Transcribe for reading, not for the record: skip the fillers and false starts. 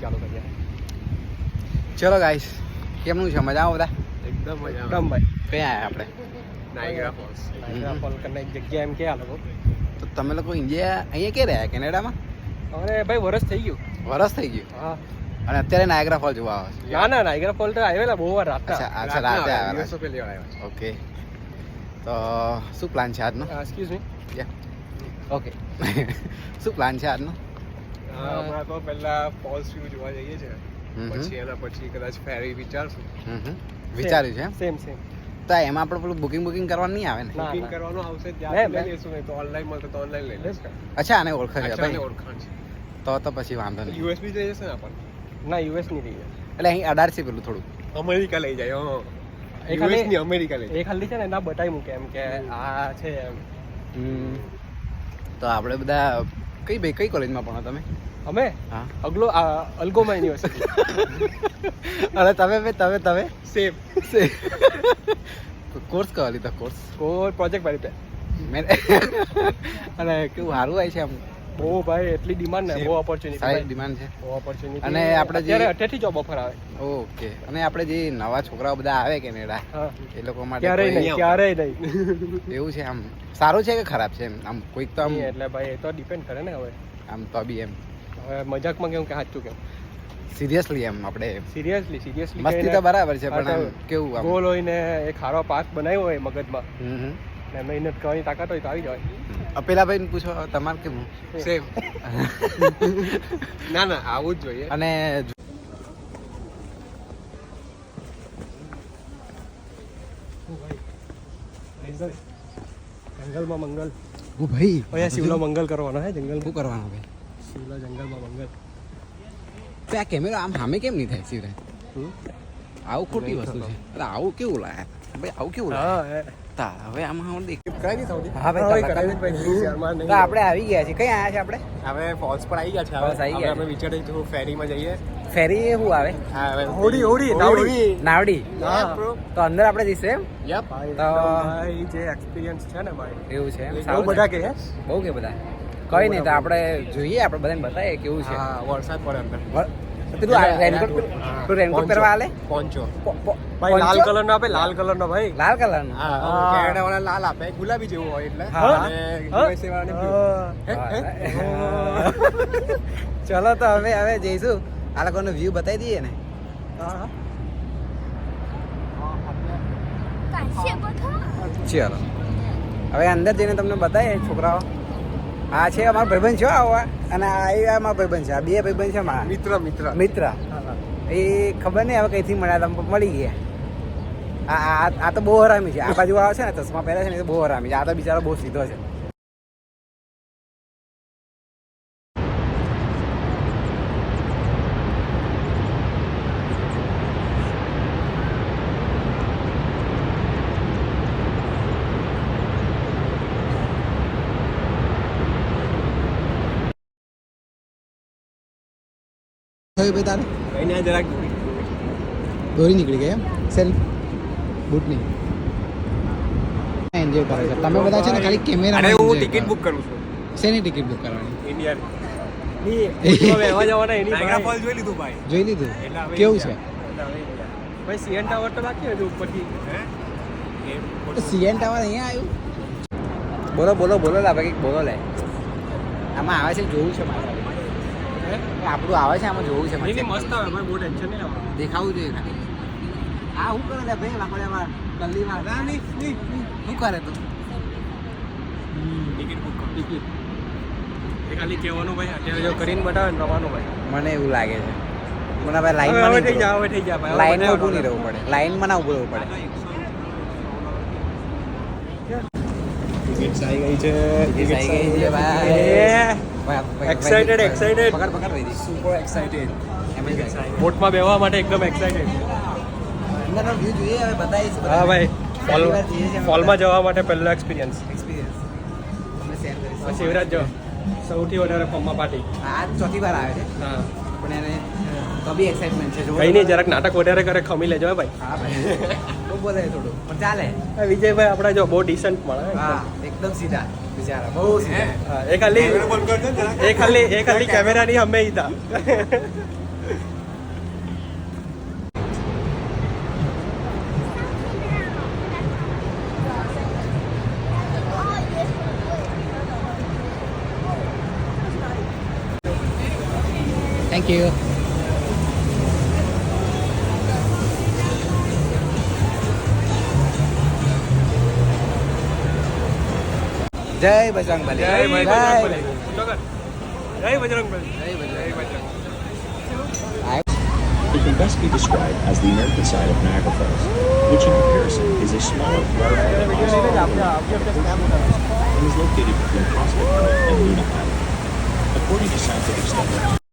ચાલુ કરીએ. ચલો ગાઈસ, કેમનું છે? મજામાં બધા? એકદમ મજામાં ભાઈ. ક્યાં આવ્યા આપણે? Niagara false. નાયગ્રા ફોલ કરીને એક જગ્યા એમ કે આ લોકો. તો તમે લોકો ઇન્ડિયા અહીંયા કે રહ્યા? કેનેડામાં? અરે ભાઈ વરસ થઈ ગયું. વરસ થઈ ગયું? હા. અને અત્યારે નાયગ્રા ફોલ જોવા આવે છે? ના નાયગ્રા ફોલ તો આવેલા બહુ વાર રાતે. અચ્છા રાતે આવેલા. દિવસો પહેલી આવ્યા. ઓકે, તો શું પ્લાન છે આજનો? Excuse me. ઓકે શું પ્લાન છે આજનો? હમણાં તો પહેલા ફોલ્સ વ્યૂ જોવા જઈએ છે, પછી એના પછી કદાચ ફેરી વિચારશું. વિચાર્યું છે એમ? સેમ. તો એમાં આપણે પેલું બુકિંગ કરવાનું નહીં આવે ને? બુકિંગ કરવાનું આવશે ત્યારે લઈ લઈશું, નહીં તો ઓનલાઈન મળશે તો ઓનલાઈન લઈ લઈશું. અચ્છા, આને ઓળખે છે ભાઈ? ઓળખાણ છે તો પછી વાંધો નહીં. યુએસબી જઈ જશે ને આપણને? ના યુએસ નહીં લઈ જાય. એટલે અહીં 18 છે પેલું થોડું અમેરિકા લઈ જાય. અમેરિકા લઈ જાય. એ ખાલી છે ને એના બતાવી મૂકે એમ કે આ છે એમ. તો આપણે બધા કઈ કોલેજમાં ભણો તમે? અમે હા, અલ્ગોમા યુનિવર્સિટી. અને તમે સેમ કોર્સ કયો લીધો? કોર્સ પ્રોજેક્ટ વાળી મેં અને કેવું સારું હોય છે આમ? બહુ ભાઈ એટલી ડિમાન્ડ ને બહુ ઓપોર્ચ્યુનિટી. સારી ડિમાન્ડ છે. બહુ ઓપોર્ચ્યુનિટી. અને આપણે જે અત્યારે 28 જોબ ઓફર આવે. ઓકે, અને આપણે જે નવા છોકરાઓ બધા આવે કેનેડા, એ લોકો માટે ક્યારેય નહીં. એવું છે? આમ સારું છે કે ખરાબ છે એમ? આમ કોઈક તો આમ એટલે ભાઈ એ તો ડિપેન્ડ કરે ને. હવે આમ તો બી એમ હવે મજાકમાં કેવું કે સાચું કેવું? સિરિયસલી એમ આપણે સિરિયસલી મસ્તી તો બરાબર છે, પણ આમ કેવું આમ ગોલ હોય ને એક સારો પાસ બનાવ્યો હોય મગજમાં ને મહેનત કરવાની તાકાત હોય તો આવી જાય. પેલા ભાઈને પૂછો તમારે કેવું? સેમ. ના આવું જ જોઈએ. અને જંગલમાં મંગલ. ઓ ભાઈ, અહીંયા શિવલો મંગલ કરવાનો હે જંગલ. શું કરવાનું ભાઈ? શિવલો જંગલમાં મંગલ. તો આ કેમેરો આમ સામે કેમ નહીં થાય શિવરાજ? આવું ખોટી વસ્તુ છે. અરે આવું કેવું લાયા ભાઈ? આવું કેવું લાયા? હવે આમાં દેખ. હા ભાઈ, આપણે આવી ગયા છીએ. કઈ આવ્યા છે આપણે? હવે ફોલ્સ પર આવી ગયા છે. ફોલ્સ આવી ગયા. આપણે વિચારીએ તો ફેરીમાં જઈએ. ફેરી શું આવે? હોડી નાવડી. તો અંદર આપણે જઈશું એમ? યપ. તો ભાઈ જે એક્સપિરિયન્સ છે ને ભાઈ, એવું છે એમ? બહુ બધા કે બહુ કે બધા કઈ નહીં. તો આપણે જોઈએ, આપણે બધાને બતાવીએ કેવું છે. હા, વરસાદ પડે અંદર. પેલું રેનકોટ પહેરવા આલે? પોન્ચો ભાઈ લાલ કલર નો આપે. લાલ કલર નો ભાઈ. લાલ કલર નો? કેનેડા વાળા લાલ આપે, ગુલાબી જેવું હોય એટલે. અને યુએસએ વાળાને ચલો તો હવે જઈશું. આ લોકોનો વ્યૂ બતાવી દઈએ ને. ચલો હવે અંદર જઈને તમને બતાવીએ છોકરાઓ. આ છે અમારો ભાઈબંધ છે આવા, અને આ મારો ભાઈબંધ છે. આ બે ભાઈબંધ છે મારા મિત્ર. એ ખબર નહીં હવે કઈથી મળ્યા, તમે મળી ગયા. આ તો બહુ હરામી છે. આ બાજુ આવે છે ને, ચશ્મા પહેરે છે ને, એ બહુ હરામી છે. આ તો બિચારો બહુ સીધો છે. જરાક દોરી નીકળી ગઈ એમ? સેલ્ફ બૂટની એન્જોય કરે છે. તમે બધા છે ને ખાલી કેમેરા. હું ટિકિટ બુક કરું છું. શેની ટિકિટ બુક કરવાની? ઇન્ડિયન જોઈ લીધું ભાઈ. જોઈ લીધું? કેવું છે ભાઈ? સીએન ટાવર તો બાકી હતું ઉપરથી. સીએન ટાવર અહીંયા આવ્યું? બોલો લા ભાઈ, બોલો લે. આમાં આવે છે, જોવું છે મારે. આપણું આવે છે, આમાં જોવું છે. મસ્ત આવે ભાઈ, બહુ ટેન્શન નહીં આવે. દેખાવું જોઈએ ખાલી. આ શું કરે છે ભાઈ? વાપડ્યામાં ગલ્લીમાં શું કરે તું? ટિકિટ બુક કરો. ટિકિટ એ ખાલી કહેવાનું ભાઈ, અત્યારે જો કરીને બતાવે ને રવાનું ભાઈ. મને એવું લાગે છે. મને ભાઈ લાઈનમાં થઈ જાય ભાઈ. લાઈનમાં ઊભું નહીં રહેવું પડે. લાઈનમાં ના ઊભું રહેવું પડે. ટિકિટ્સ આવી ગઈ છે. ભાઈ એક્સાઇટેડ. પકડ રહી. Super excited. બોટમાં બેસવા માટે એકદમ એક્સાઇટેડ. અંદરનો વ્યૂ જોઈએ, હવે બતાવીશું. હા ભાઈ, ફોલમાં જવા માટે પહેલો એક્સપિરિયન્સ. તમને શેર કરીશ. શિવરાજ જો સૌથી વધારે ફોર્મમાં પાર્ટી. આ ચોથી વાર આવે છે, હા પણ એને તો બી એક્સાઇટમેન્ટ છે. કઈ નહીં, જરાક નાટક વધારે કરે ખમી લેજો ભાઈ. હા ભાઈ, બહુ બોલે થોડું પણ ચાલે. વિજયભાઈ આપણા જો બહુ ડિસન્ટ મળે. હા, એકદમ સીધા બિચારા, બહુ સીધા. એ ખાલી કેમેરા ની અમે હતા. Thank you. જય બજરંગબલી. જય બજરંગબલી. જય બજરંગબલી. જય Bajrangbali. It can best be described as the American side of Niagara Falls, which in comparison is a smaller, larger and is located between Prospect Point and Luna Island. According to scientific studies,